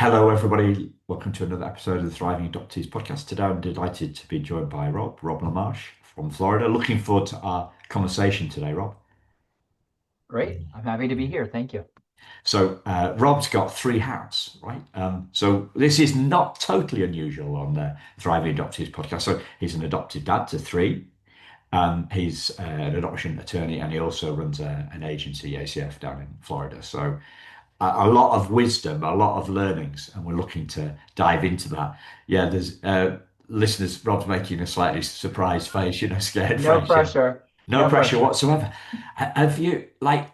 Hello, everybody. Welcome to another episode of the Thriving Adoptees podcast. Today, I'm delighted to be joined by Rob Lamarche from Florida. Looking forward to our conversation today, Rob. Great. I'm happy to be Yeah. here. Thank you. So, Rob's got three hats, right? So, this is not totally unusual on the Thriving Adoptees podcast. So, he's an adopted dad to three. He's an adoption attorney, and he also runs an agency, ACF, down in Florida. So, a lot of wisdom, a lot of learnings, and we're looking to dive into that. Yeah, there's listeners. Rob's making a slightly surprised face, scared No face. Yeah, pressure. no No pressure pressure. whatsoever. Have you like?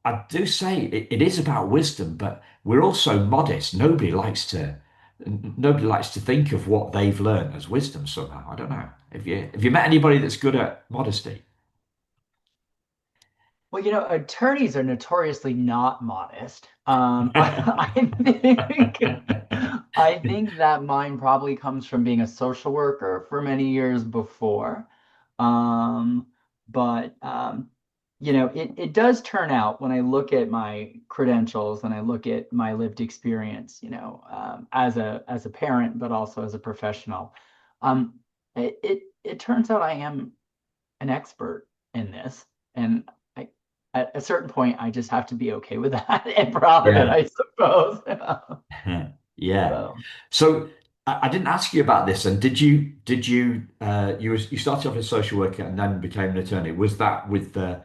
I do say it is about wisdom, but we're also modest. Nobody likes to think of what they've learned as wisdom somehow. I don't know. Have you met anybody that's good at modesty? Well, attorneys are notoriously not modest. I think that mine probably comes from being a social worker for many years before. Um, but it does turn out when I look at my credentials and I look at my lived experience, as a parent, but also as a professional. Um, it turns out I am an expert in this, and I, at a certain point, I just have to be okay with that and proud of it, Yeah. I suppose. Yeah. So So I didn't ask you about this. And you started off as a social worker and then became an attorney. Was that with the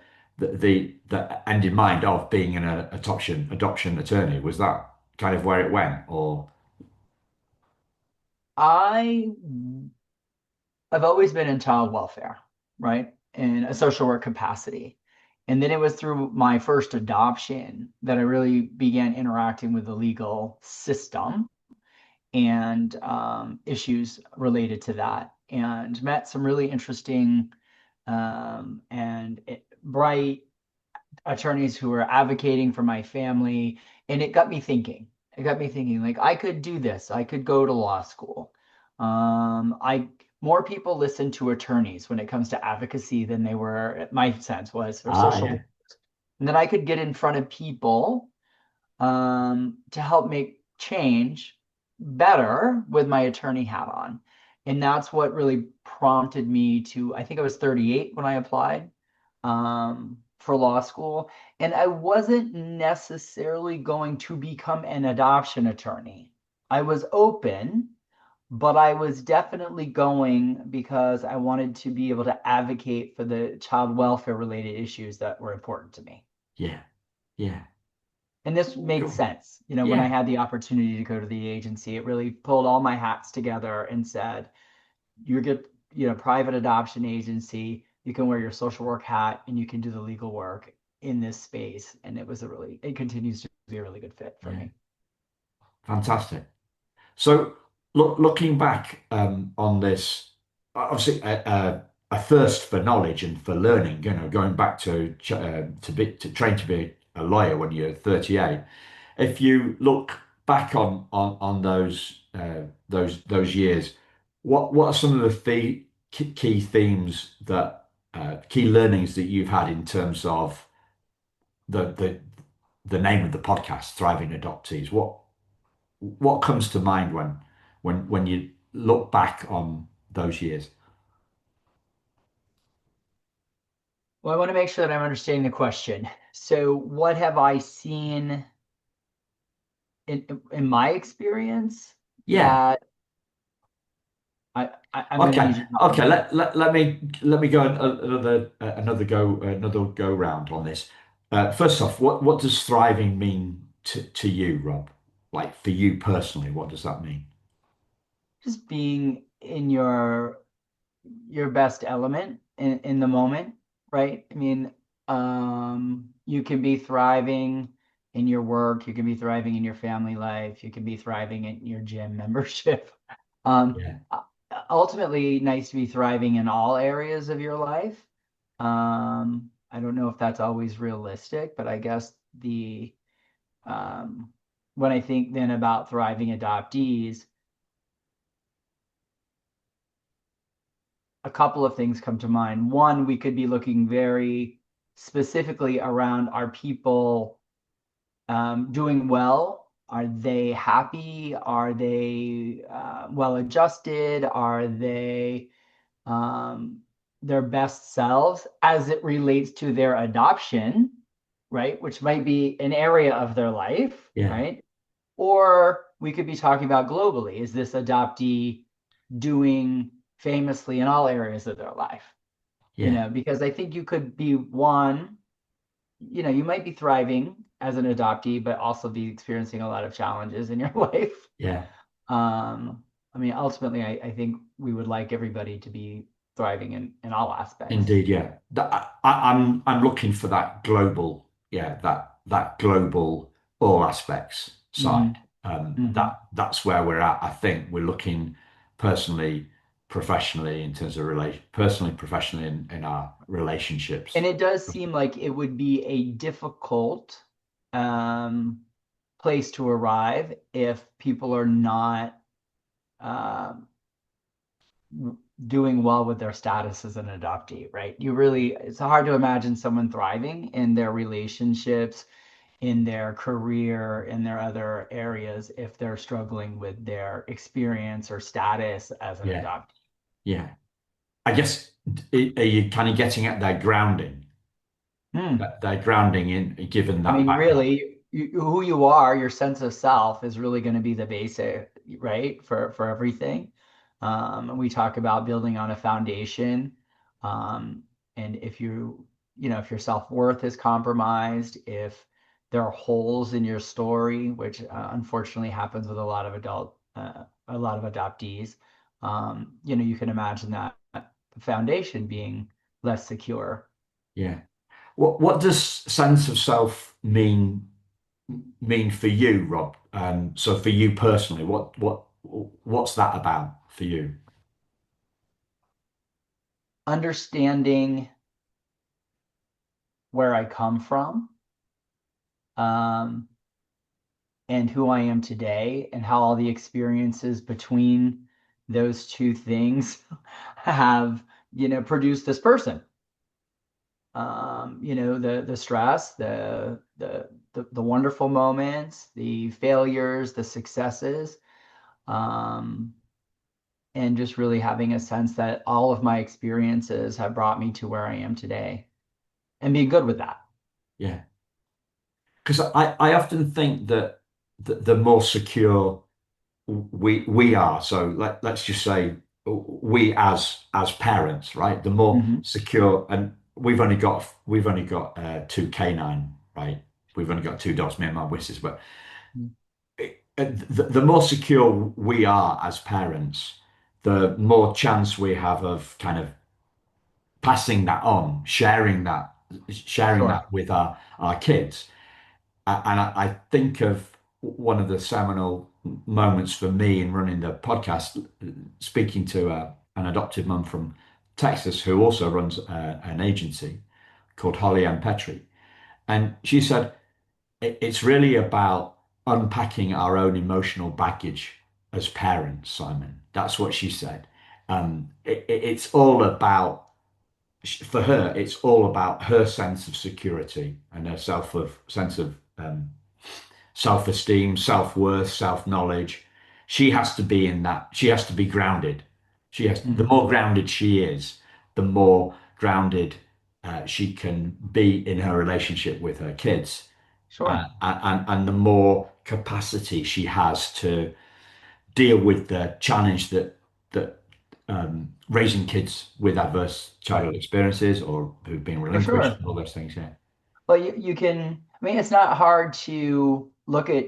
end in mind of being an adoption attorney? Was that kind of where it went, or I I've always been in child welfare, right? In a social work capacity. And then it was through my first adoption that I really began interacting with the legal system and issues related to that, and met some really interesting and bright attorneys who were advocating for my family. And it got me thinking. It got me thinking, like, I could do this. I could go to law school. I More people listen to attorneys when it comes to advocacy than they were, my sense was, for social yeah, work. And then I could get in front of people to help make change better with my attorney hat on. And that's what really prompted me to, I think I was 38 when I applied for law school. And I wasn't necessarily going to become an adoption attorney. I was open, but I was definitely going because I wanted to be able to advocate for the child welfare related issues that were important to me. yeah, yeah. And this made Cool. sense. When I Yeah, had the opportunity to go to the agency, it really pulled all my hats together and said, you get, private adoption agency, you can wear your social work hat and you can do the legal work in this space. And it continues to be a really good fit for yeah. me. Fantastic. So, looking back on this, obviously a thirst for knowledge and for learning. Going back to train to be a lawyer when you're 38. If you look back on those years, what are some of key themes key learnings that you've had in terms of the the the name of the podcast, Thriving Adoptees? What comes to mind when you look back on those years? Well, I want to make sure that I'm understanding the question. So, what have I seen in my experience Yeah. that I'm going to Okay. need your help Okay. with? Let me go another go round on this. First off, what does thriving mean to you, Rob? Like for you personally, what does that mean? Just being in your best element in the moment, right? I mean, you can be thriving in your work, you can be thriving in your family life, you can be thriving in your gym membership. Um, Yeah. Ultimately, nice to be thriving in all areas of your life. I don't know if that's always realistic, but I guess um, when I think then about thriving adoptees, a couple of things come to mind. One, we could be looking very specifically around our people doing well Are they happy? Are they well adjusted? Are they um, their best selves as it relates to their adoption, right? Which might be an area of their life, Yeah. right? Or we could be talking about globally. Is this adoptee doing famously in all areas of their life? Yeah. Because I think you could be one, you might be thriving as an adoptee, but also be experiencing a lot of challenges in your life. Yeah. I mean, ultimately, I think we would like everybody to be thriving in all aspects. Indeed, yeah. I'm looking for that global, yeah, that global all aspects side. Hmm. Hmm. That's where we're at. I think we're looking personally, professionally in terms of personally, professionally in our relationships. And it does seem like it would be a difficult um, place to arrive if people are not um, doing well with their status as an adoptee, right? It's hard to imagine someone thriving in their relationships, in their career, in their other areas if they're struggling with their experience or status as an Yeah, adoptee. yeah. I guess are you kind of getting at their grounding, Hmm. that their grounding in given I that mean, background? really, who you are, your sense of self is really going to be the basic, right, for everything. And we talk about building on a foundation. Um, and if your self-worth is compromised, if there are holes in your story, which unfortunately happens with a lot of adoptees, you can imagine that the foundation being less secure. Yeah. What does sense of self mean for you, Rob? So for you personally, what's that about for you? Understanding where I come from, um, and who I am today, and how all the experiences between those two things have, produced this person. The stress, the wonderful moments, the failures, the successes, um, and just really having a sense that all of my experiences have brought me to where I am today, and being good with that. Yeah. Because I often think that the more secure we are, so let's just say we as parents, right? The more Hmm. secure, and we've only got two canine, right? We've only got two dogs, me and my missus, but the more secure we are as parents, the more chance we have of kind of passing that on, sharing Sure. that with our kids. And I think of one of the seminal moments for me in running the podcast, speaking to an adoptive mum from Texas who also runs an agency called Holly Ann Petrie. And she said, it's really about unpacking our own emotional baggage as parents, Simon. That's what she said. It's all about, for her, it's all about her sense of security and her sense of self-esteem, self-worth, self-knowledge. She has to be in that. She has to be grounded. The Hmm. more grounded she is, the more grounded she can be in her relationship with her kids, Sure. and the more capacity she has to deal with the challenge that raising kids with adverse childhood experiences or who've been For relinquished, sure. all those things. Yeah, Well, you can, I mean, it's not hard to look at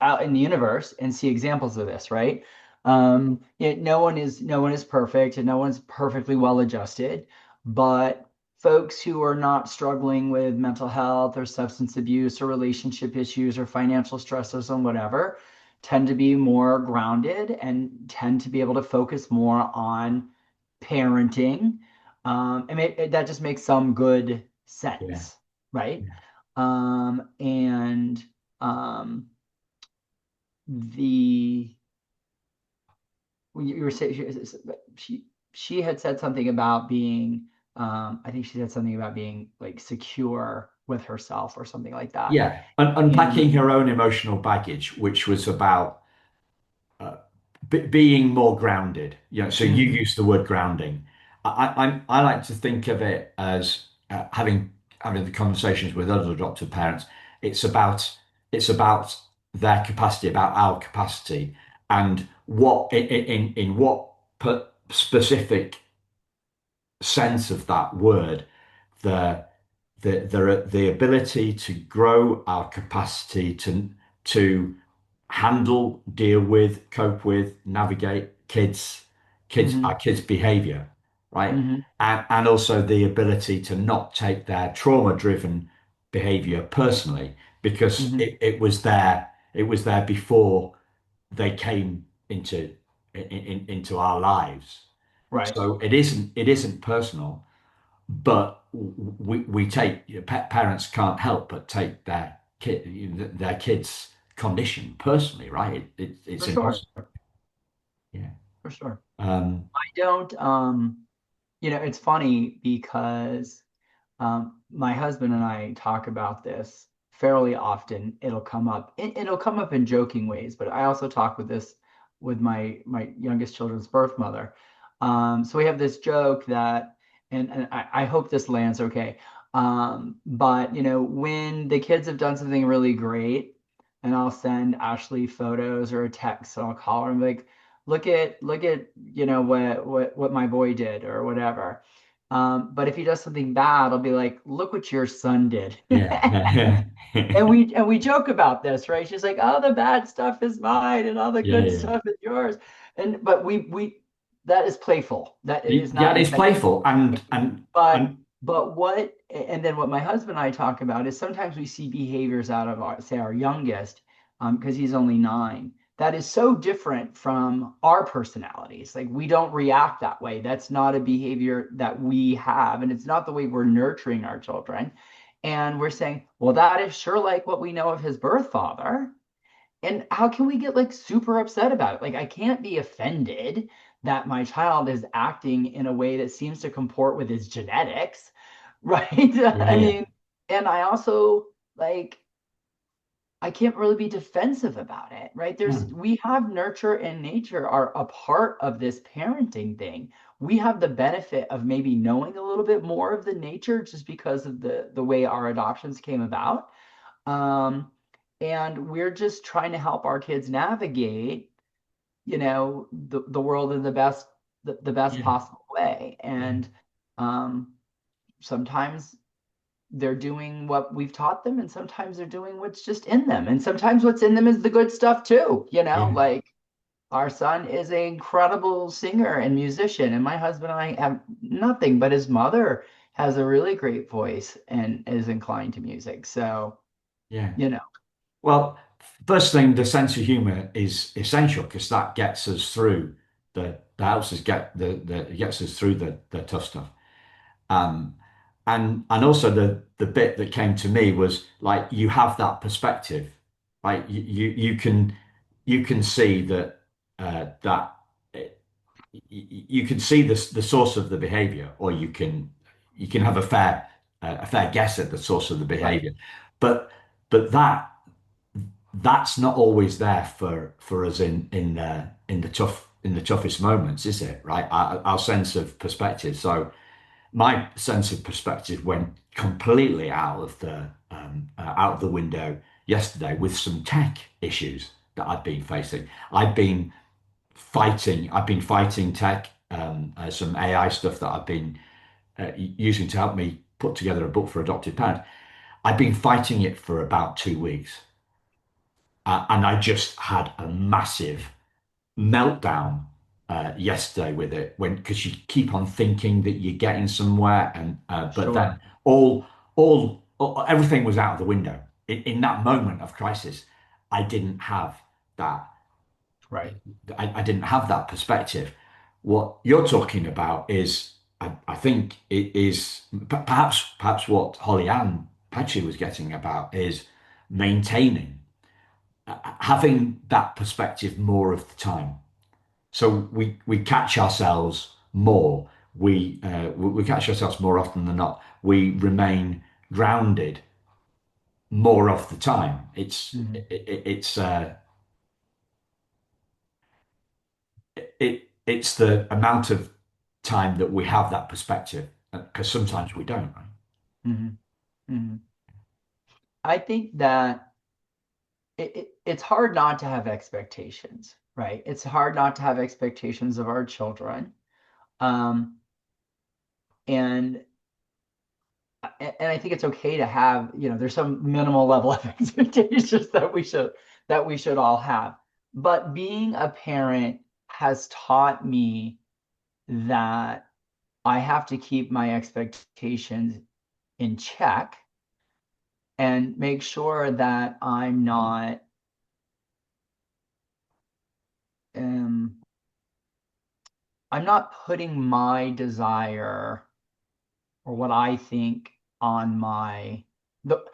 out in the universe and see examples of this, right? No one is perfect and no one's perfectly well adjusted, but folks who are not struggling with mental health or substance abuse or relationship issues or financial stresses and whatever tend to be more grounded and tend to be able to focus more on parenting. That just makes some good yeah, sense, right? yeah, And the when you were saying she had said something about being I think she said something about being like secure with herself or something like that. Yeah, unpacking And her own emotional baggage, which was about uh, being more grounded. So you mhm, use the word grounding. I like to think of it as having the conversations with other adoptive parents. It's about it's about their capacity, about our capacity, and what in what specific sense of that word the the ability to grow our capacity to handle, deal with, cope with, navigate our mhm, kids' behavior, right? mhm, And also the ability to not take their trauma-driven behavior personally because mhm. it was there before they came into our lives. Right. So it isn't personal, but we take parents can't help but take their kids' condition personally, right? It's For sure. impossible. Yeah. For sure. Um, I don't, it's funny because my husband and I talk about this fairly often. It'll come up. It'll come up in joking ways, but I also talk with this with my youngest children's birth mother. So we have this joke that, and I hope this lands okay. But when the kids have done something really great, and I'll send Ashley photos or a text, and I'll call her and be like, look at what my boy did or whatever. But if he does something bad, I'll be like, look what your son did. yeah. And we joke about this, right? She's like, oh, the bad stuff is mine and all the Yeah, good yeah. stuff is yours. And but we that is playful. That is Yeah, not it's intended. playful But and but what and then what my husband and I talk about is sometimes we see behaviors out of our, say, our youngest, because he's only 9, that is so different from our personalities. Like we don't react that way. That's not a behavior that we have, and it's not the way we're nurturing our children. And we're saying, well, that is sure like what we know of his birth father. And how can we get like super upset about it? Like, I can't be offended that my child is acting in a way that seems to comport with his genetics, right? yeah, I yeah. mean, and I also like, I can't really be defensive about it, right? No, We have nurture and nature are a part of this parenting thing. We have the benefit of maybe knowing a little bit more of the nature just because of the way our adoptions came about. Um, and we're just trying to help our kids navigate, the world in the best yeah, possible way. yeah, And um, sometimes they're doing what we've taught them, and sometimes they're doing what's just in them. And sometimes what's in them is the good stuff too, yeah, like our son is an incredible singer and musician, and my husband and I have nothing, but his mother has a really great voice and is inclined to music. So, yeah. you know, Well, first thing, the sense of humor is essential because that gets us through the houses get the it gets us through the tough stuff. Um, and also the bit that came to me was like you have that perspective, right? You can see that you can see the source of the behavior, or you can have a fair guess at the source of the right. behavior, but that's not always there for us in the toughest moments, is it? Right? Our sense of perspective. So my sense of perspective went completely out of the window yesterday with some tech issues that I've been facing. I've been fighting tech, some AI stuff that I've been using to help me put together a book for adopted parents. I've been fighting it for about 2 weeks, and I just had a massive meltdown yesterday with it when because you keep on thinking that you're getting somewhere, and but then Sure. everything was out of the window in that moment of crisis. I didn't have that. Right. I didn't have that perspective. What you're talking about is, I think, it is perhaps what Holly Ann Petrie was getting about is maintaining, having that perspective more of the time. So we catch ourselves more. We catch ourselves more often than not. We remain grounded more of the time. Hmm. It's the amount of time that we have that perspective, because sometimes we don't, right? Hmm. Hmm. I think that it's hard not to have expectations, right? It's hard not to have expectations of our children. Um, and and I think it's okay to have, there's some minimal level of expectations that we should all have. But being a parent has taught me that I have to keep my expectations in check and make sure that um, I'm not putting my desire or what I think on the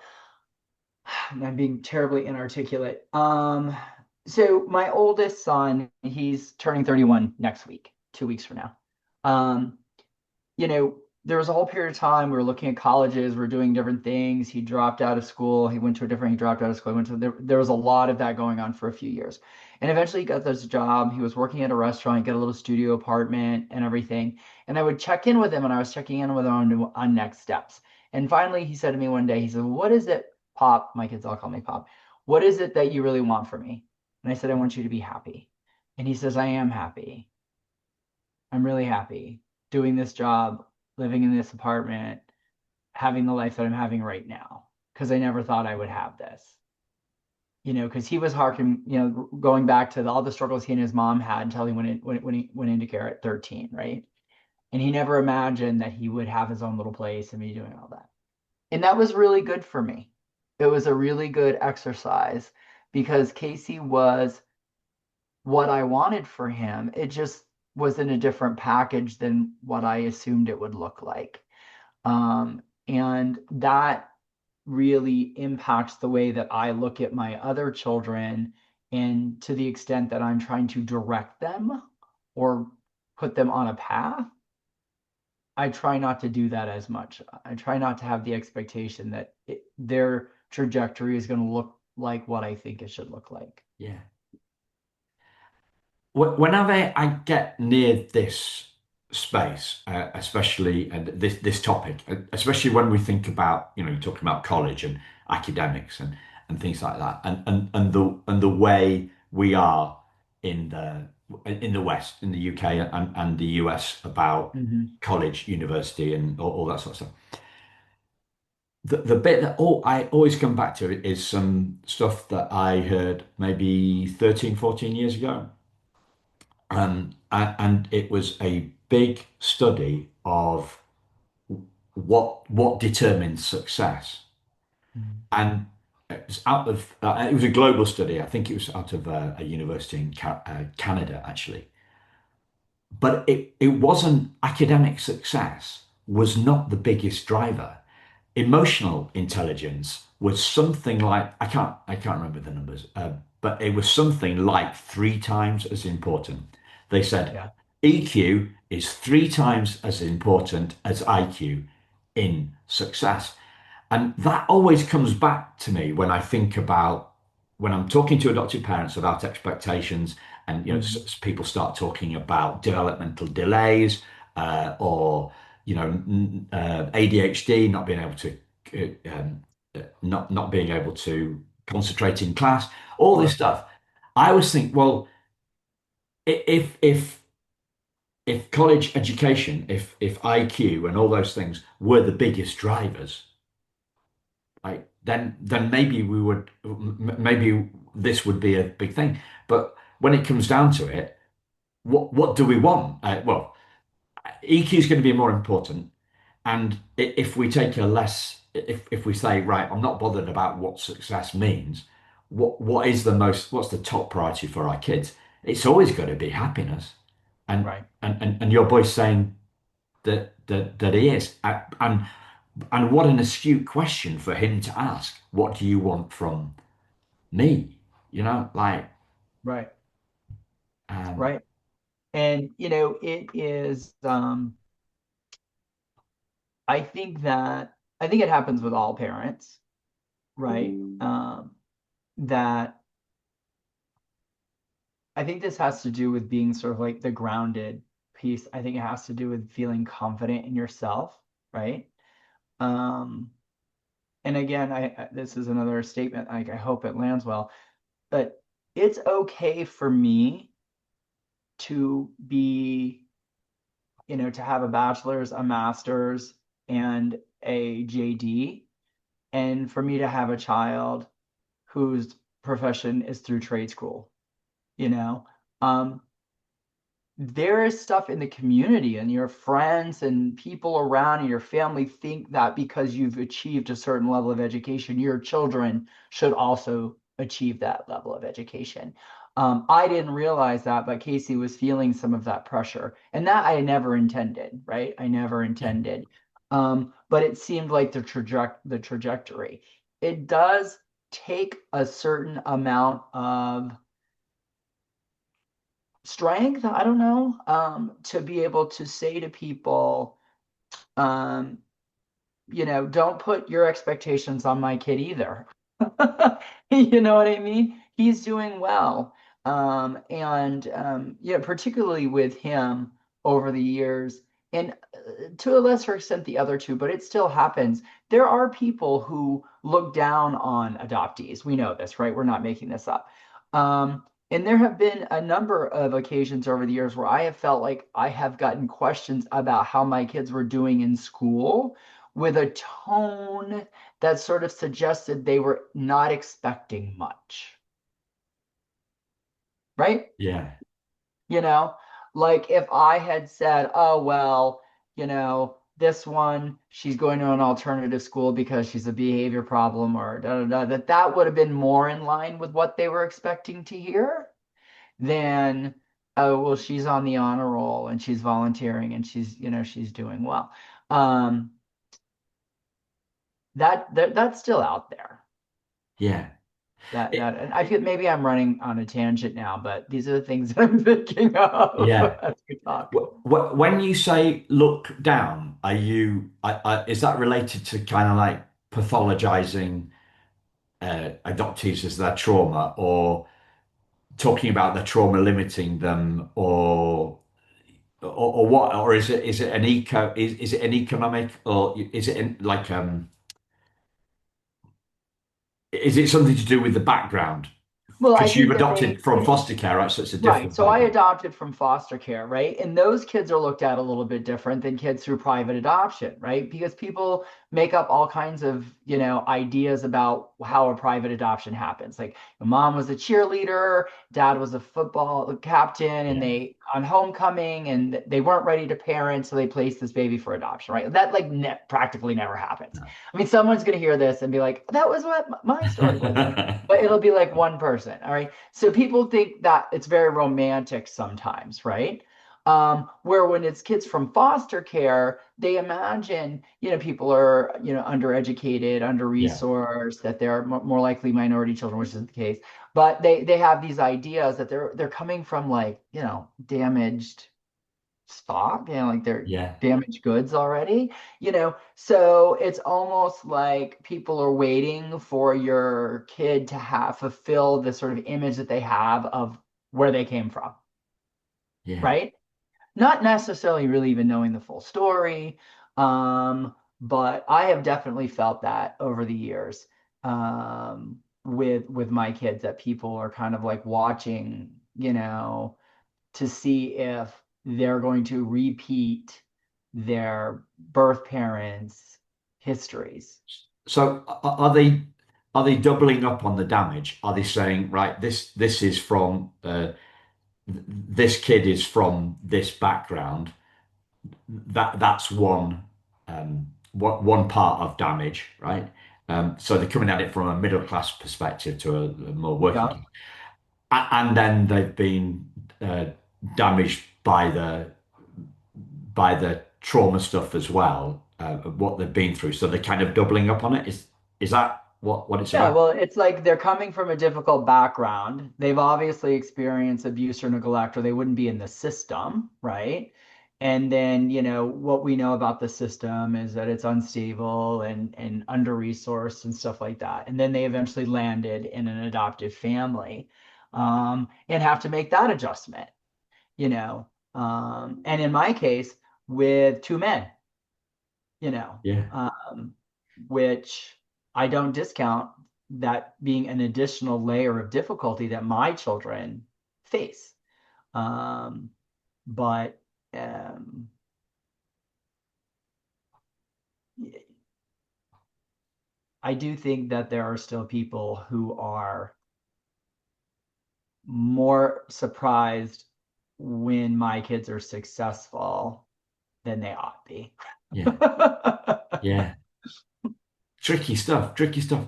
I'm being terribly inarticulate. So my oldest son, he's turning 31 next week, 2 weeks from now. Um, there was a whole period of time we were looking at colleges, we are doing different things. He dropped out of school, he dropped out of school, he went to there was a lot of that going on for a few years. And eventually he got this job. He was working at a restaurant, got a little studio apartment and everything. And I would check in with him, and I was checking in with him on next steps. And finally he said to me one day, he said, "What is it, Pop?" My kids all call me Pop. "What is it that you really want from me?" And I said, "I want you to be happy." And he says, "I am happy. I'm really happy doing this job, living in this apartment, having the life that I'm having right now, because I never thought I would have this." Because he was harking, going back to all the struggles he and his mom had until he when he went into care at 13, right? And he never imagined that he would have his own little place and be doing all that. And that was really good for me. It was a really good exercise because Casey was what I wanted for him. It just was in a different package than what I assumed it would look like. And that really impacts the way that I look at my other children. And to the extent that I'm trying to direct them or put them on a path, I try not to do that as much. I try not to have the expectation that their trajectory is going to look like what I think it should look like. Yeah. Whenever I get near this space, especially and this topic, especially when we think about, you're talking about college and academics and things like that, and the way we are in the West, in the UK and the US about Hmm. college, university, and all that sort of stuff. The bit that I always come back to is some stuff that I heard maybe 13, 14 years ago. And it was a big study of what determines success. And it was a global study. I think it was out of a university in Canada, actually. But it wasn't academic success was not the biggest driver. Emotional intelligence was something like I can't remember the numbers, but it was something like 3 times as important. They said Yeah. EQ is 3 times as important as IQ in success. And that always comes back to me when I think about when I'm talking to adopted parents about expectations, and Hmm. people start talking about developmental delays, or ADHD, not being able to not being able to concentrate in class, all this Sure. stuff. I always think, well, if college education, if IQ and all those things were the biggest drivers, like then maybe maybe this would be a big thing. But when it comes down to it, what do we want? Well, EQ is going to be more important. And if we take a less, if we say, right, I'm not bothered about what success means, what's the top priority for our kids? It's always got to be happiness. And Right. and your boy's saying that he is. And what an astute question for him to ask. What do you want from me? Like, Right. um, Right. And I think it happens with all parents. right? That I think this has to do with being sort of like the grounded piece. I think it has to do with feeling confident in yourself, right? Um, and again, this is another statement, like I hope it lands well, but it's okay for me to be, to have a bachelor's, a master's, and a JD, and for me to have a child whose profession is through trade school, you know. Um, there is stuff in the community and your friends and people around and your family think that because you've achieved a certain level of education, your children should also achieve that level of education. I didn't realize that, but Casey was feeling some of that pressure, and that I never intended, right? I never Yeah. intended. But it seemed like the trajectory. It does take a certain amount of strength, I don't know, to be able to say to people, um, don't put your expectations on my kid either. You know what I mean? He's doing well. And particularly with him over the years, and to a lesser extent the other two, but it still happens. There are people who look down on adoptees. We know this, right? We're not making this up. And there have been a number of occasions over the years where I have felt like I have gotten questions about how my kids were doing in school with a tone that sort of suggested they were not expecting much, right? Yeah. You know, like if I had said, oh, well, this one, she's going to an alternative school because she's a behavior problem or da da da, that would have been more in line with what they were expecting to hear than, oh, well, she's on the honor roll and she's volunteering and she's doing well. Um, that's still out there. Yeah. It, And I feel maybe I'm running on a tangent now, but these are the things that I'm thinking of yeah. as we talk. When you say look down, is that related to kind of like pathologizing adoptees as their trauma, or talking about their trauma limiting them, or what? Or is it is it an economic, or is it is it something to do with the background? Well, I Because you've think that adopted from foster care, right? So it's a right. different So I background. adopted from foster care, right? And those kids are looked at a little bit different than kids through private adoption, right? Because people make up all kinds of, ideas about how a private adoption happens. Like mom was a cheerleader, dad was a football captain, and Yeah. they on homecoming and they weren't ready to parent, so they placed this baby for adoption, right? That like practically never happens. No. I mean, someone's going to hear this and be like, that was what my story was like. But it'll be like one person, all right? So people think that it's very romantic sometimes, right? Where when it's kids from foster care, they imagine, people are, undereducated, Yeah. under-resourced, that they're more likely minority children, which isn't the case. But they have these ideas that they're coming from like, damaged stock, like they're Yeah. damaged goods already, so it's almost like people are waiting for your kid to have fulfill the sort of image that they have of where they came from, Yeah. right? Not necessarily really even knowing the full story. But I have definitely felt that over the years, with my kids, that people are kind of like watching, to see if they're going to repeat their birth parents' histories. So are they doubling up on the damage? Are they saying, right, this is from this kid is from this background. That's one part of damage, right? So they're coming at it from a middle class perspective to a more working Yeah. class. And then they've been uh, damaged by the trauma stuff as well, what they've been through. So they're kind of doubling up on it. Is that what it's Yeah, about? well, it's like they're coming from a difficult background. They've obviously experienced abuse or neglect, or they wouldn't be in the system, right? And then, what we know about the system is that it's unstable and under-resourced and stuff like that. And then they eventually landed in an adoptive family, and have to make that adjustment, you know. And in my case, with two men, you know, Yeah. um, which I don't discount that being an additional layer of difficulty that my children face. Um, but um, I do think that there are still people who are more surprised when my kids are successful than they ought to be. Yeah. Yeah. Tricky stuff. Tricky stuff.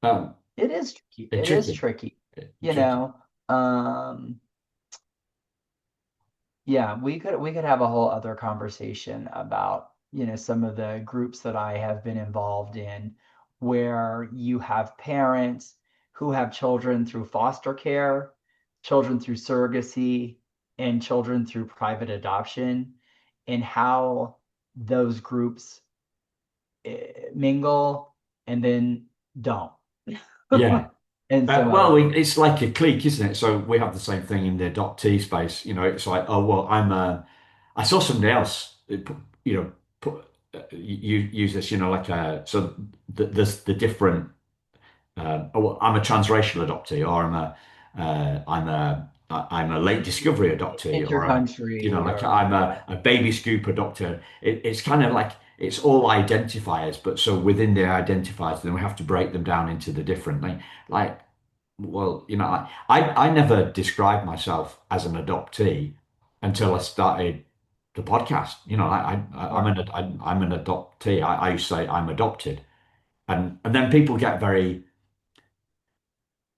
Um, It is tricky. It is tricky. tricky. You Tricky. know, um, yeah, we could have a whole other conversation about, some of the groups that I have been involved in where you have parents who have children through foster care, children through surrogacy, and children through private adoption, and how those groups mingle and then don't. Yeah. In some Well, other groups. it's like a clique, isn't it? So we have the same thing in the adoptee space. It's like, oh well, I saw somebody else, you know, put you use this, like so there's the different. Oh, well, I'm a transracial adoptee, or I'm a late discovery adoptee, or Intercountry like or I'm right. a baby scoop adopter. It's kind of like it's all identifiers, but so within the identifiers, then we have to break them down into the different like well, I never described myself as an adoptee until I started the podcast. Sure. I'm an adoptee. I used to say I'm adopted, and then people get very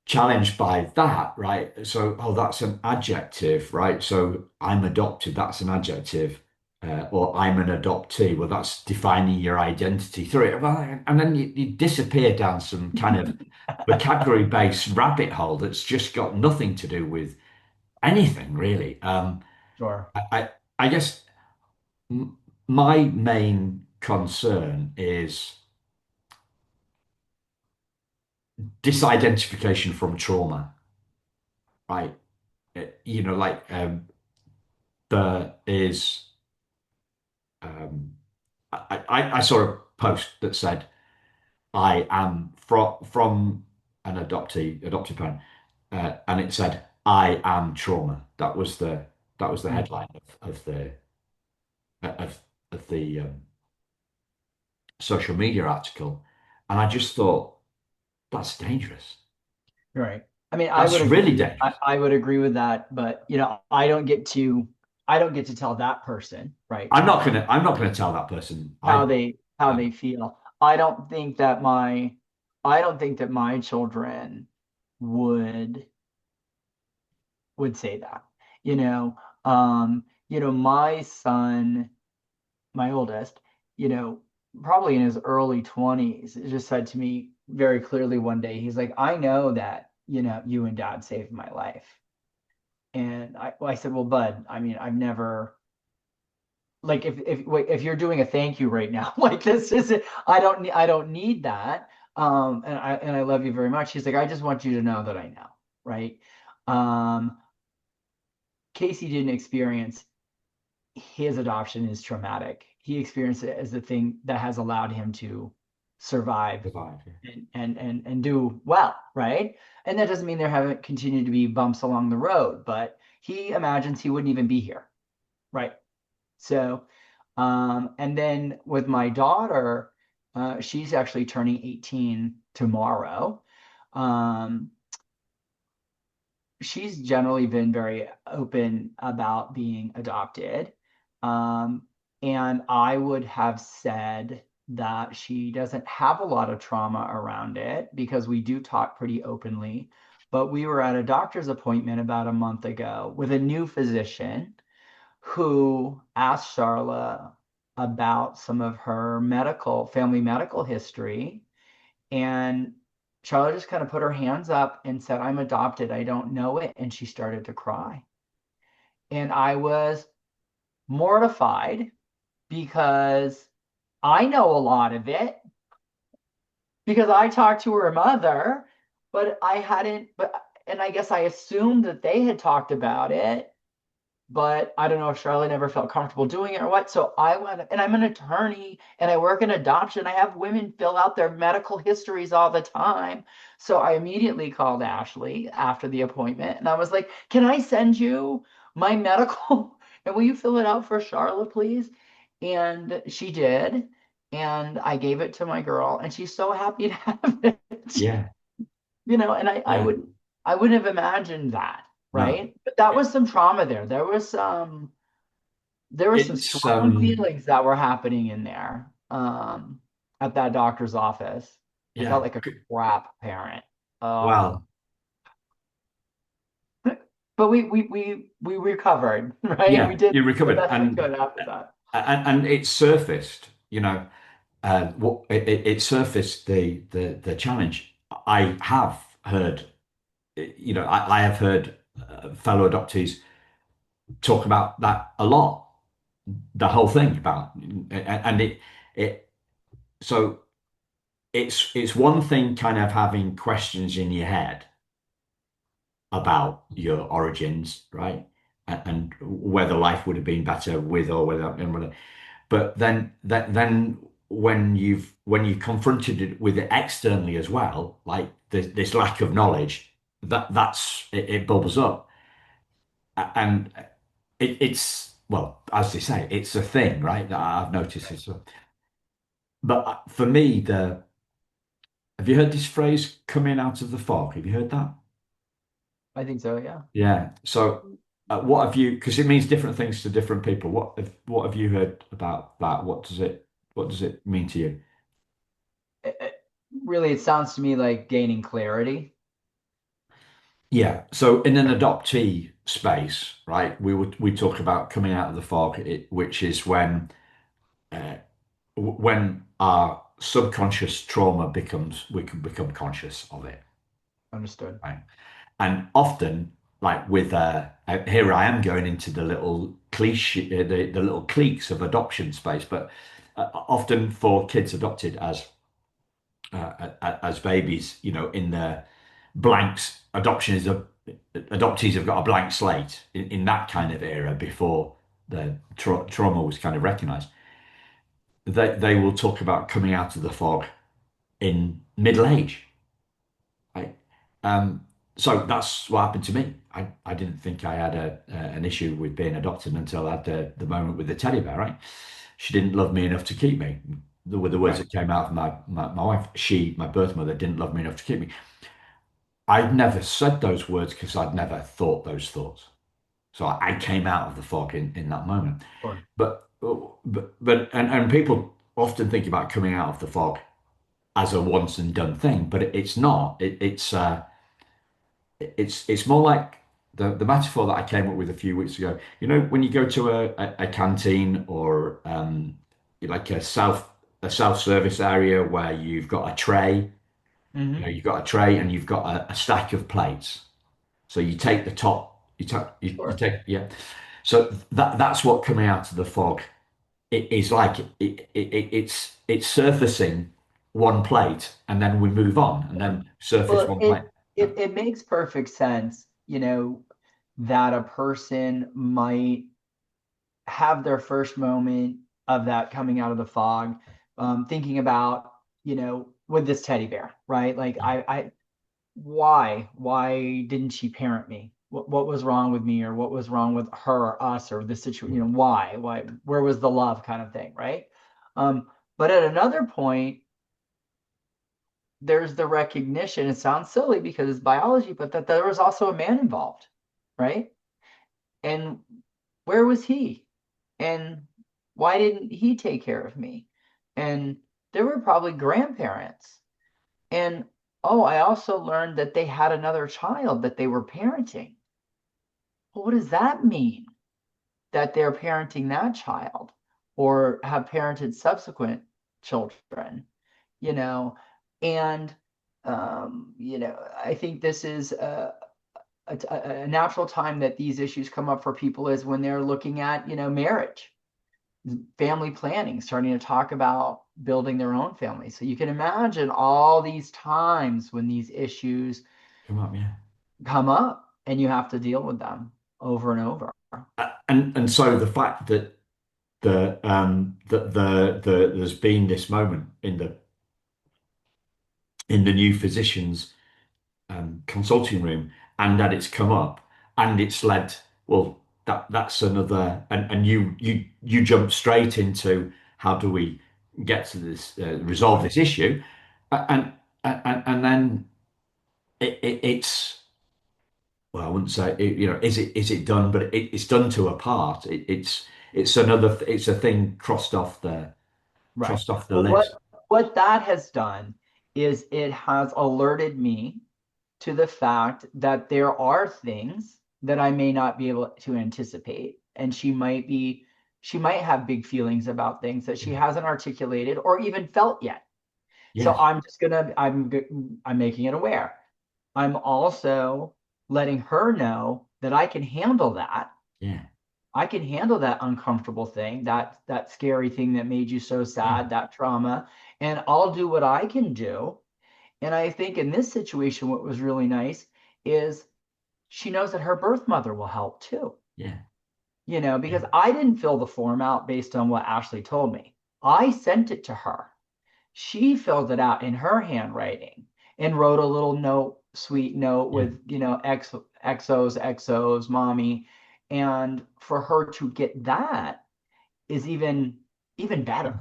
challenged by that, right? So, oh, that's an adjective, right? So I'm adopted, that's an adjective. Or I'm an adoptee. Well, that's defining your identity through it. Well, and then you disappear down some kind of vocabulary-based rabbit hole that's just got nothing to do with anything, really. Sure. I, I, I guess m my main concern is disidentification from trauma, right? Like there is um, I saw a post that said I am from an adopted parent, and it said I am trauma. That was the Mm. headline of of the social media article, and I just thought that's dangerous. Right. I mean, I would That's really agree. I, dangerous. I would agree with that, but I don't get to tell that person, right, I'm not gonna tell that person. how they feel. I don't think that my children would would say that. You know, my son, my oldest, you know, probably in his early 20s, just said to me very clearly one day, he's like, I know that, you and dad saved my life. And I said, well, bud, I mean, I've never, like, if you're doing a thank you right now, like this isn't, I don't need that. And I love you very much. He's like, I just want you to know that I know. Right. Um, Casey didn't experience his adoption is traumatic. He experienced it as the thing that has allowed him to survive Survive. Yeah. and do well, right? And that doesn't mean there haven't continued to be bumps along the road, but he imagines he wouldn't even be here, right? So, and then with my daughter, she's actually turning 18 tomorrow. Um, she's generally been very open about being adopted. Um, and I would have said that she doesn't have a lot of trauma around it because we do talk pretty openly. But we were at a doctor's appointment about a month ago with a new physician who asked Charla about some of her family medical history, and Charlotte just kind of put her hands up and said, I'm adopted. I don't know it. And she started to cry. And I was mortified because I know a lot of it because I talked to her mother, but I hadn't, but, and I guess I assumed that they had talked about it, but I don't know if Charlotte never felt comfortable doing it or what. So I went, and I'm an attorney and I work in adoption. I have women fill out their medical histories all the time. So I immediately called Ashley after the appointment and I was like, can I send you my medical? And will you fill it out for Charlotte, please? And she did. And I gave it to my girl and she's so happy to have it. Yeah. And Yeah. I wouldn't have imagined that, No. right? But that It- was some trauma there. There was some It's strong feelings that were happening in there at that doctor's office. I felt yeah. like a crap parent. Oh, Well, but we recovered, right? We yeah, did you the recovered, best we could after that. and it surfaced. What it surfaced the challenge. I have heard, I have heard fellow adoptees talk about that a lot. The whole thing about, and it so it's one thing kind of having questions in your head about your origins, right? And whether life would have been better with or without, and whether, but then when you confronted it with it externally as well, like this lack of knowledge, it bubbles up, and it's well, as they say, it's a thing, right? That I've noticed as well. But for me, the have you heard this phrase "coming out of the fog"? Have you heard that? I think so, yeah. Yeah. So, what have you? Because it means different things to different people. What have you heard about that? What does it mean to you? Really, it sounds to me like gaining clarity. Yeah. So, in an adoptee space, right? We talk about coming out of the fog, which is uh, when our subconscious trauma becomes we can become conscious of it, Understood. right? And often, like with here I am going into the little cliche, the little cliques of adoption space, but often for kids adopted as babies, in the blanks, adoptees have got a blank slate in that kind of era before the trauma was kind of recognized. They will talk about coming out of the fog in middle age, right? So that's what happened to me. I didn't think I had an issue with being adopted until I had the moment with the teddy bear, right? She didn't love me enough to keep me. The were the words Right. that came out of my wife. My birth mother, didn't love me enough to keep me. I'd never said those words because I'd never thought those thoughts. So I came out of the fog in that moment. Sure. And people often think about coming out of the fog as a once and done thing, but it's not. It's more like the metaphor that I came up with a few weeks ago. When you go to a canteen or like a self-service area where you've got a tray, Hmm. you've got a tray and you've got a stack of plates. So you take the top, you Sure. take, yeah. So that's what coming out of the fog it is like. It's surfacing one plate and then we move on and then surface Well, one plate. it makes perfect sense, that a person might have their first moment of that coming out of the fog, thinking about, with this teddy bear, right? Like why didn't she parent me? What was wrong with me, or what was wrong with her or us or this situation? Why, where was the love kind of thing, right? But at another point, there's the recognition. It sounds silly because it's biology, but that there was also a man involved, right? And where was he? And why didn't he take care of me? And there were probably grandparents. And oh, I also learned that they had another child that they were parenting. Well, what does that mean? That they're parenting that child or have parented subsequent children, you know? And, I think this is a natural time that these issues come up for people is when they're looking at, marriage, family planning, starting to talk about building their own family. So you can imagine all these times when these issues Come up, yeah. come up and you have to deal with them over and over. And so the fact that the there's been this moment in the new physicians consulting room, and that it's come up and it's led, well, that's another, and you jump straight into how do we get to this, resolve this issue, and and then it's, well, I wouldn't say it, is it done, but it's done to a part. It's another, it's a thing Right. crossed off the But list. what that has done is it has alerted me to the fact that there are things that I may not be able to anticipate. And she might have big feelings about things that she Yeah. hasn't articulated or even felt yet. So Yes. I'm making it aware. I'm also letting her know that I can handle that. Yeah. I can handle that uncomfortable thing, that scary thing that made you so Yeah. sad, that trauma, and I'll do what I can do. And I think in this situation, what was really nice is she knows that her birth mother will help too, Yeah. Yeah. because I didn't fill the form out based on what Ashley told me. I sent it to her. She filled it out in her handwriting and wrote a little note, sweet note Yeah. with, XOs, mommy. And for her to get that is even better,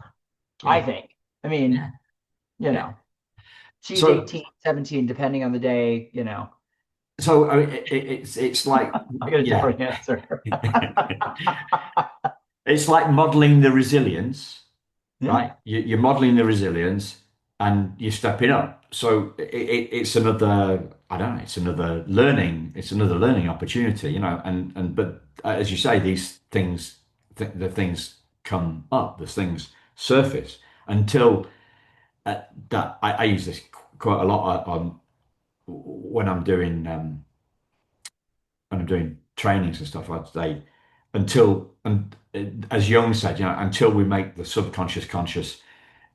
I Yeah. think. I mean, Yeah. you Yeah. know, she's So 18, 17, depending on the day. I mean, it's like, I got a yeah. different answer. It's like modeling the resilience, right? Yeah. You're modeling the resilience and you're stepping up. So it's another, I don't know, it's another learning opportunity, but as you say, these things, the things come up, the things surface until that I use this quite a lot on when I'm doing, trainings and stuff. I'd say until, and as Jung said, until we make the subconscious conscious,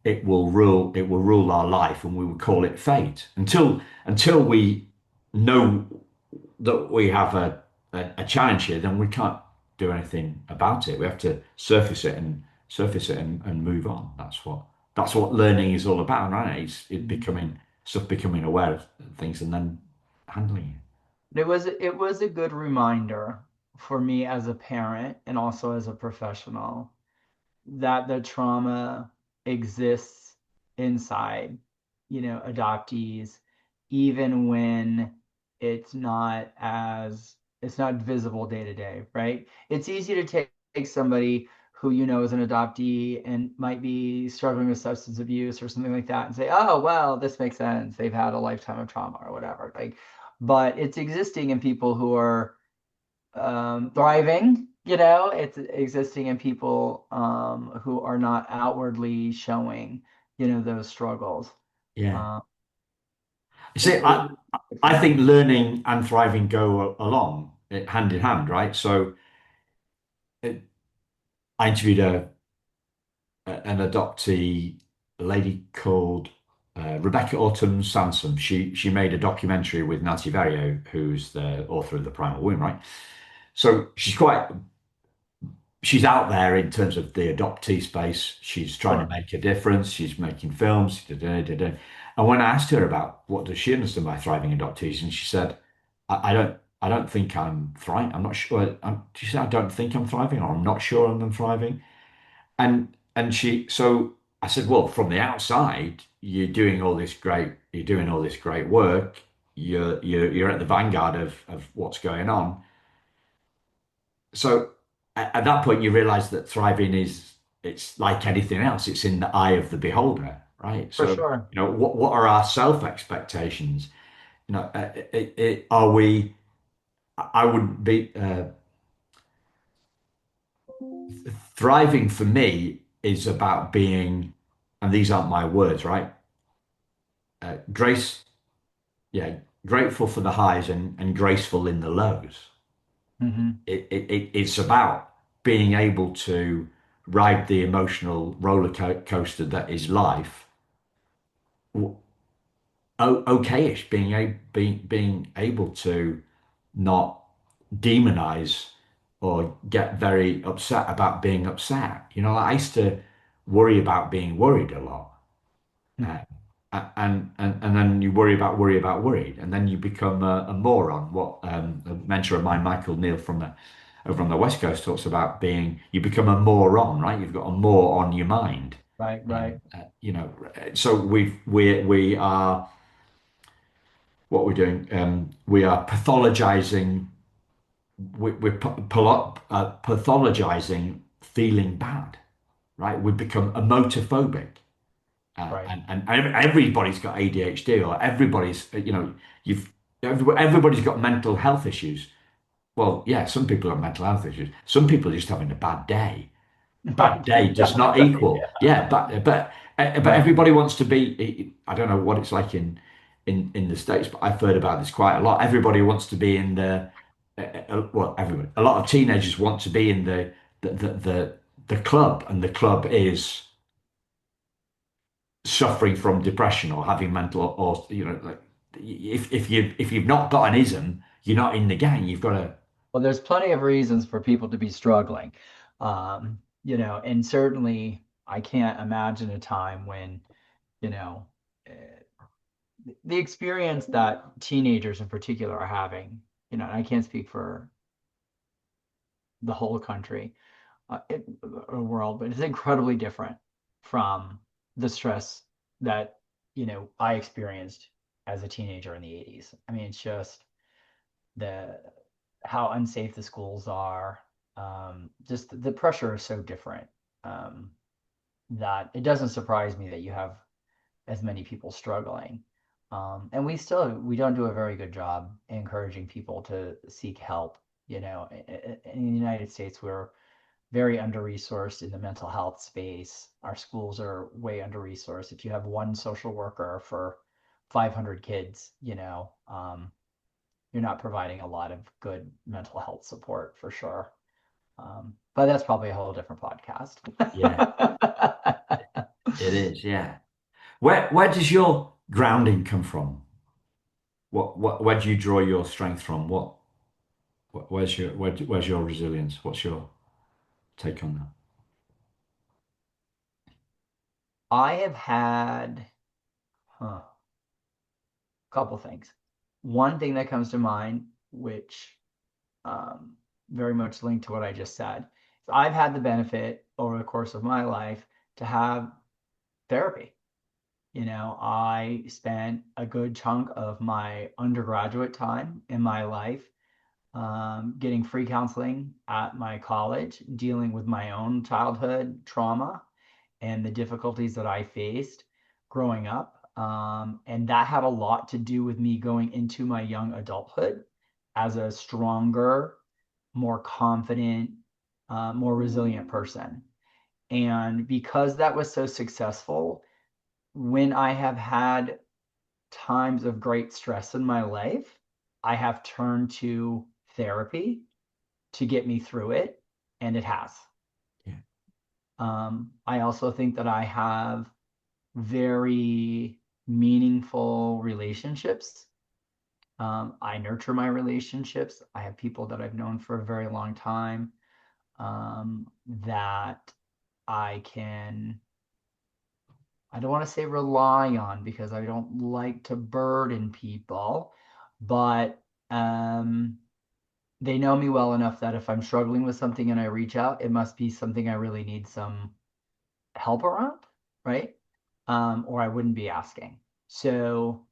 it will rule our life, and we would call it fate. Until we know that we have a challenge here, then we can't do anything about it. We have to surface it and move on. That's what learning is all about, right? It becoming aware of things and then handling it. It was a good reminder for me as a parent and also as a professional that the trauma exists inside, adoptees, even when it's not visible day to day, right? It's easy to take somebody who is an adoptee and might be struggling with substance abuse or something like that and say, oh, well, this makes sense. They've had a lifetime of trauma or whatever. Like, but it's existing in people who are thriving. It's existing in people who are not outwardly showing, those struggles. Yeah. Uh, You see, it, it, I think learning and thriving go along hand in hand, right? So it, I interviewed an adoptee, a lady called Rebecca Autumn Sansom. She made a documentary with Nancy Verrio, who's the author of The Primal Wound, right? So she's out there in terms of the adoptee space. She's trying to sure. make a difference. She's making films. Da, da, da, da. And when I asked her about what does she understand by thriving adoptees, and she said, I don't think I'm thriving. I'm not sure. She said, I don't think I'm thriving, or I'm not sure I'm thriving. So I said, well, from the outside, you're doing all this great work. You're at the vanguard of what's going on. So at that point, you realize that thriving it's like anything else. It's in the eye of the beholder, right? For So, sure. what are our self expectations? Are we, I would be, thriving for me is about being, and these aren't my words, right? Grace, yeah. grateful for the highs and graceful in the lows. Hmm. It's about being able to ride the emotional coaster that is life. Okay-ish, being able to not demonize or get very upset about being upset. I used to worry about being worried a lot. Uh, and then you worried, and then you become a moron. What a mentor of mine, Michael Neal from the over on the West Coast, talks about being you become a moron, right? You've got a more on your mind. Right, right, So we are what we're doing. We are pathologizing. We're pathologizing feeling bad, right? We become emotophobic. right. And everybody's got ADHD or everybody's, you've everybody's got mental health issues. Well, yeah, some people have mental health issues. Some people are just having a bad day. Bad Right. day does not equal, yeah, but Right. everybody wants to be. I don't know what it's like in the States, but I've heard about this quite a lot. Everybody wants to be in well, everybody. A lot of teenagers want to be in the club, and the club is suffering from depression or having mental or like if you've not got an ism, you're not in the gang. You've got to. Well, there's plenty of reasons for people to be struggling. And certainly I can't imagine a time when, you know, uh, the experience that teenagers in particular are having, and I can't speak for the whole country, or world, but it's incredibly different from the stress that, I experienced as a teenager in the 80s. I mean, it's just the how unsafe the schools are. Just the pressure is so different, um, that it doesn't surprise me that you have as many people struggling. And we don't do a very good job encouraging people to seek help. In the United States, we're very under-resourced in the mental health space. Our schools are way under-resourced. If you have one social worker for 500 kids, you're not providing a lot of good mental health support for sure. But that's probably a whole different podcast. Yeah, it is. Yeah. Where does your grounding come from? Where do you draw your strength from? Where's your resilience? What's your take on that? I have had a couple things. One thing that comes to mind, which, um, very much linked to what I just said, is I've had the benefit over the course of my life to have therapy. I spent a good chunk of my undergraduate time in my life, getting free counseling at my college, dealing with my own childhood trauma and the difficulties that I faced growing up. And that had a lot to do with me going into my young adulthood as a stronger, more confident, more resilient person. And because that was so successful, when I have had times of great stress in my life, I have turned to therapy to get me through it, and it has. Yeah. I also think that I have very meaningful relationships. I nurture my relationships. I have people that I've known for a very long time, that I can, I don't want to say rely on because I don't like to burden people, but they know me well enough that if I'm struggling with something and I reach out, it must be something I really need some help around, right? Or I wouldn't be asking. So,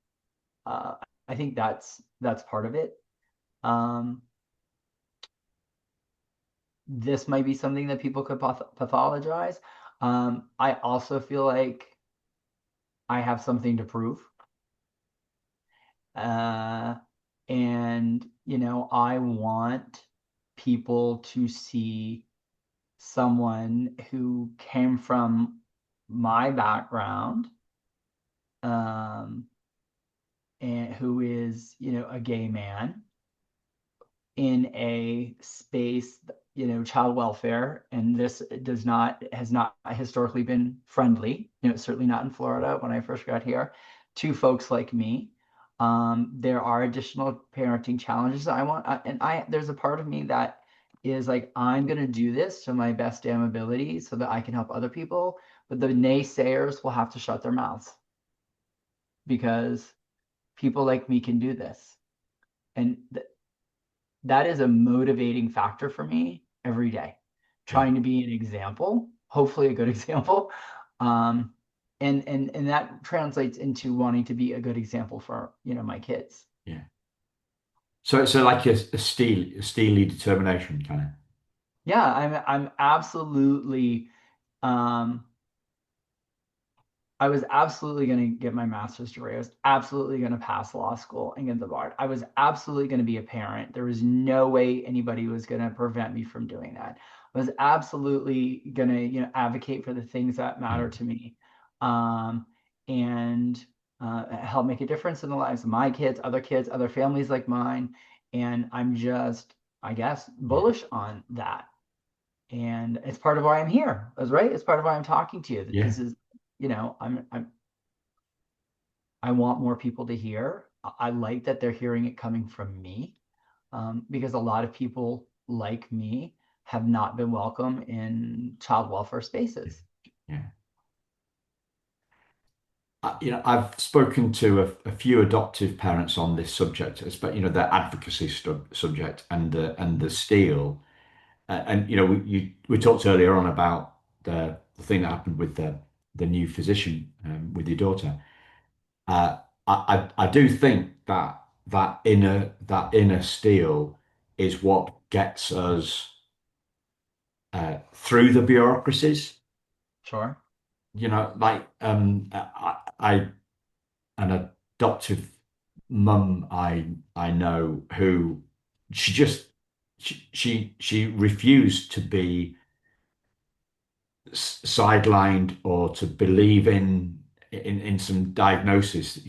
uh, I think that's part of it. Um, this might be something that people could pathologize. I also feel like I have something to prove. Uh, and, I want people to see someone who came from my background, um, and who is, a gay man in a space, child welfare, and this has not historically been friendly, certainly not in Florida when I first got here, to folks like me. There are additional parenting challenges I want, and there's a part of me that is like, I'm going to do this to my best damn ability so that I can help other people. But the naysayers will have to shut their mouths because people like me can do this. And that is a motivating factor for me every day, Yeah. trying to be an example, hopefully a good example. Um, and that translates into wanting to be a good example for, my kids. Yeah. So like a steely determination kind of. Yeah, I'm absolutely um I was absolutely going to get my master's degree. I was absolutely going to pass law school and get the bar. I was absolutely going to be a parent. There was no way anybody was going to prevent me from doing that. I was absolutely going to, advocate for the things that Yeah. matter to me, um, and help make a difference in the lives of my kids, other families like mine. And I'm just, I guess, Yeah. bullish on that. And it's part of why I'm here. That's right. It's part of why I'm talking to you. Yeah. This is, I want more people to hear. I like that they're hearing it coming from me, because a lot of people like me have not been welcome in child welfare spaces. Yeah. I've spoken to a few adoptive parents on this subject, but the advocacy subject and the steel, and we talked earlier on about the thing that happened with the new physician with your daughter. I do think that that inner steel is what gets us through the bureaucracies. Sure, Like an adoptive mum I know who she just she refused to be sidelined or to believe in some diagnosis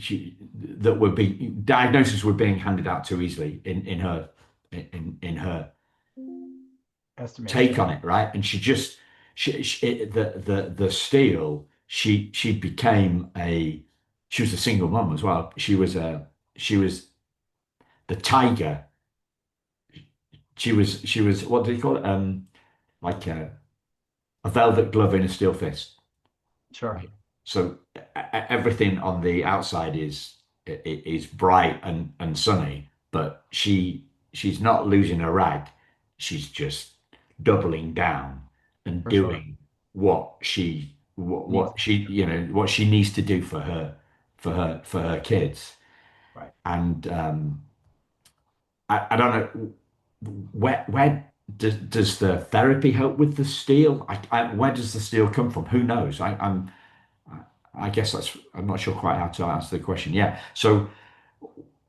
that would be diagnoses were being handed out too easily in her take estimation. on it, right? And she just the steel she became a she was a single mum as well. She was the tiger. She was what do you call it? Like a velvet glove in a steel fist. Sure, Right. So everything on the outside is bright and sunny, but she's not losing a rag. She's just doubling down and for sure. doing what she what, Needs what to she do. what she needs to do for her kids. Right. And I don't know where does the therapy help with the steel? Where does the steel come from? Who knows? I guess I'm not sure quite how to answer the question. Yeah. So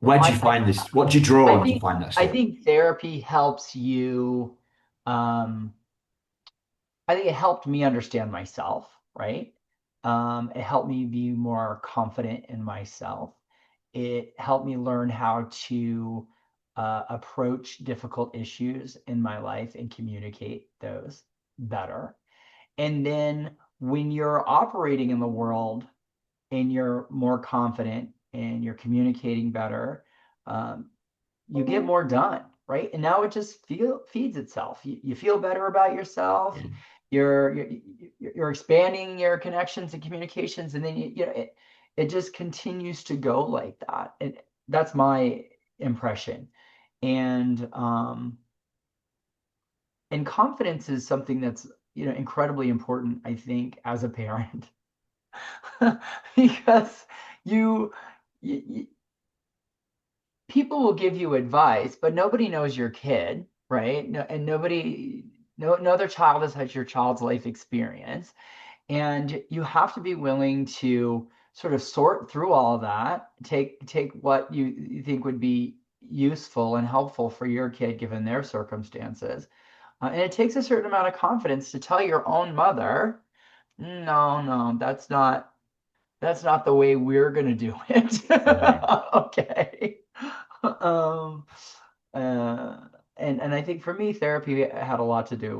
Well, where do you find this? What do you draw I on to think find that I steel? think therapy helps you. Um, I think it helped me understand myself, right? It helped me be more confident in myself. It helped me learn how to approach difficult issues in my life and communicate those better. And then when you're operating in the world and you're more confident and you're communicating better, um, you get more done, right? And now it just feeds itself. You feel better about yourself. Yeah. You're expanding your connections and communications, and then it just continues to go like that. And that's my impression. And and confidence is something that's incredibly important, I think, as a parent, because you, you people will give you advice, but nobody knows your kid, right? No, and no other child has had your child's life experience. And you have to be willing to sort of sort through all of that, take what you think would be useful and helpful for your kid given their circumstances. And it takes a certain amount of confidence to tell your own mother, no, no, that's not. that's not the way we're going to do it. Yeah. Okay. Um, uh, and I think for me, therapy had a lot to do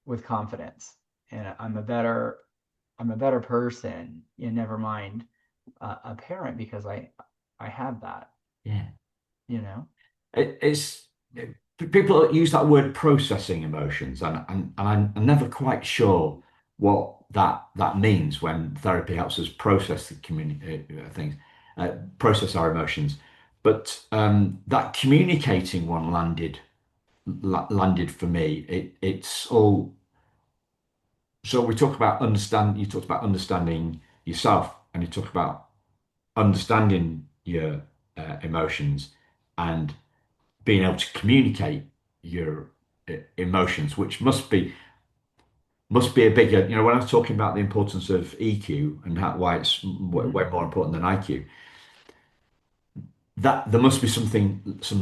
with confidence, and I'm a better person. You never mind a parent because I have that, Yeah. you know. It's people use that word processing emotions, and I'm never quite sure what that means when therapy helps us process the things, process our emotions. But that communicating one landed for me. It's all. So we talk about understand. You talked about understanding yourself, and you talk about understanding your emotions and being able to communicate your emotions, which must be a bigger. When I was talking about the importance of EQ and why it's Mhm. way more important than IQ, that there must be some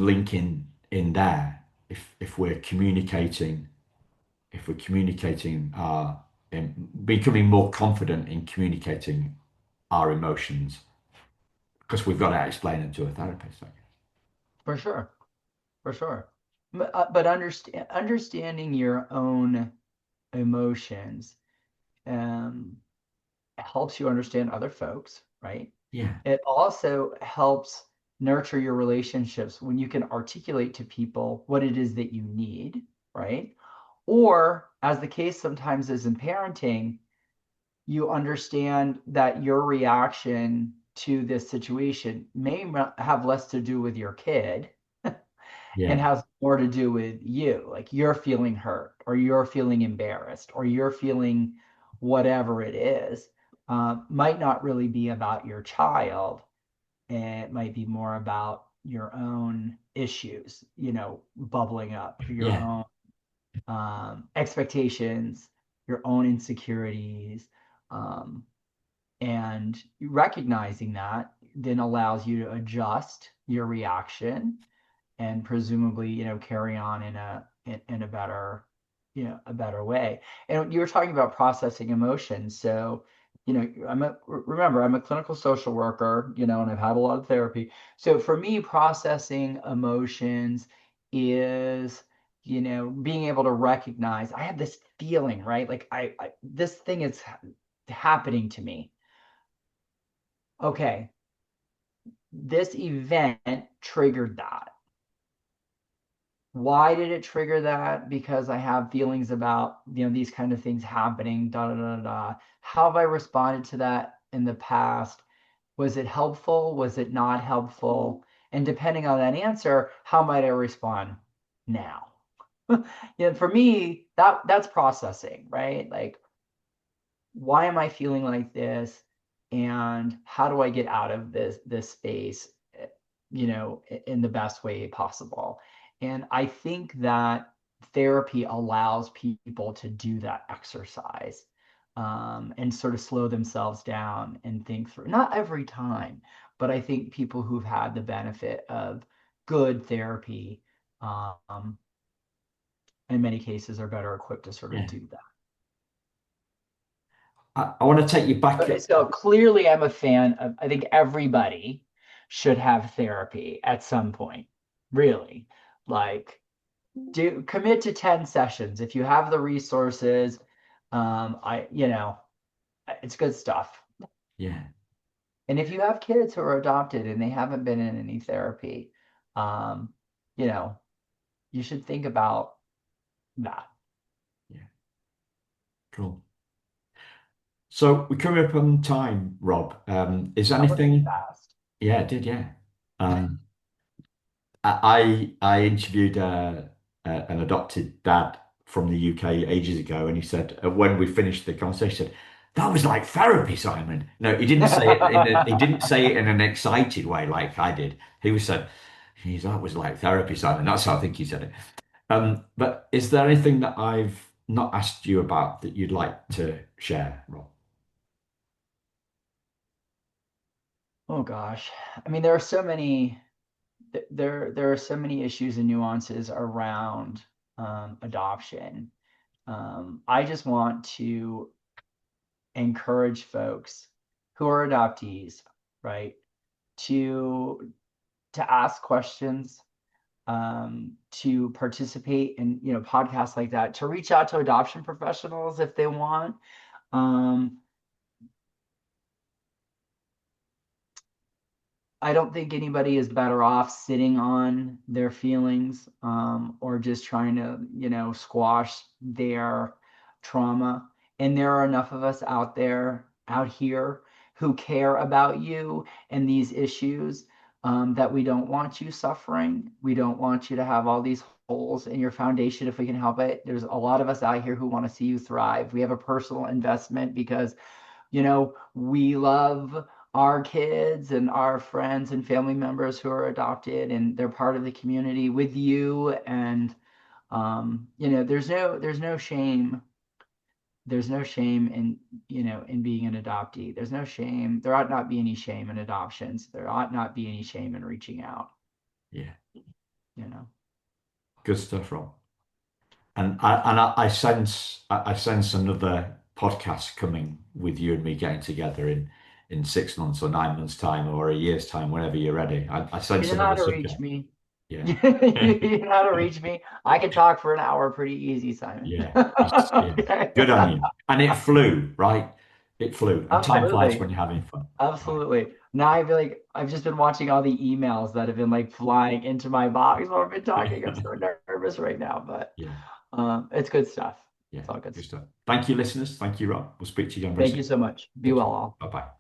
link in there. If we're communicating, our becoming more confident in communicating our emotions, because we've got to explain it to a therapist, I guess. For sure, for sure. But understanding your own emotions um, helps you understand other folks, right? Yeah, It also helps nurture your relationships when you can articulate to people what it is that you need, right? Or, as the case sometimes is in parenting, you understand that your reaction to this situation may have less to do with your kid and yeah, has more to do with you. Like you're feeling hurt, or you're feeling embarrassed, or you're feeling whatever it is. Might not really be about your child. It might be more about your own issues, bubbling up, your yeah, own expectations, your own insecurities. Um, and recognizing that then allows you to adjust your reaction and presumably, carry on in a better, a better way. And you were talking about processing emotions. So, remember, I'm a clinical social worker, and I've had a lot of therapy. So for me, processing emotions is, being able to recognize I have this feeling, right? Like this thing is happening to me. Okay, this event triggered that. Why did it trigger that? Because I have feelings about, these kind of things happening, da da da da. How have I responded to that in the past? Was it helpful? Was it not helpful? And depending on that answer, how might I respond now? For me, that's processing, right? Like, why am I feeling like this? And how do I get out of this space, in the best way possible? And I think that therapy allows people to do that exercise, and sort of slow themselves down and think through. Not every time, but I think people who've had the benefit of good therapy, um, in many cases, are better equipped to sort of yeah. do that. I want to take you back. So clearly, I'm a fan of, I think everybody should have therapy at some point. Really. Like, do commit to 10 sessions if you have the resources. It's good stuff. Yeah, And if you have kids who are adopted and they haven't been in any therapy, um, you know, you should think about that. yeah, cool. So we're coming up on time, Rob. Is there That was anything? fast. Yeah, it did. Yeah. Um, I interviewed an adopted dad from the UK ages ago, and he said when we finished the conversation, he said, "That was like therapy, Simon." No, he didn't say it in an excited way like I did. He was said, "Geez, that was like therapy, Simon." That's how I think he said it. But is there anything that I've not asked you about that you'd like to share, Rob? Oh gosh. I mean, there are so many issues and nuances around adoption. I just want to encourage folks who are adoptees, right? To ask questions, to participate in, podcasts like that, to reach out to adoption professionals if they want. Um, I don't think anybody is better off sitting on their feelings, or just trying to, squash their trauma. And there are enough of us out here, who care about you and these issues, that we don't want you suffering. We don't want you to have all these holes in your foundation if we can help it. There's a lot of us out here who want to see you thrive. We have a personal investment because we love our kids and our friends and family members who are adopted, and they're part of the community with you. And there's no shame. There's no shame in, in being an adoptee. There's no shame. There ought not be any shame in adoptions. There ought not be any shame in reaching out, Yeah. you know. Good stuff, Rob. And I sense another podcast coming with you and me getting together in 6 months or 9 months time or a year's time, whenever you're ready. I You sense know how another to reach subject. me. Yeah. You know how to reach me. I can talk for an hour pretty easy, Simon. Yeah. Yeah. Okay. Good on you. And it flew, right? It flew. And time flies Absolutely. when you're having fun. Right. Absolutely. Now I feel like I've just been watching all the emails that have been like flying into my box while I've been talking. I'm so nervous right now, but Yeah. it's good stuff. Yeah. It's all good Good stuff. stuff. Thank you, listeners. Thank you, Rob. We'll speak to you again very Thank you soon. so much. Be Take well, care. all. Bye bye.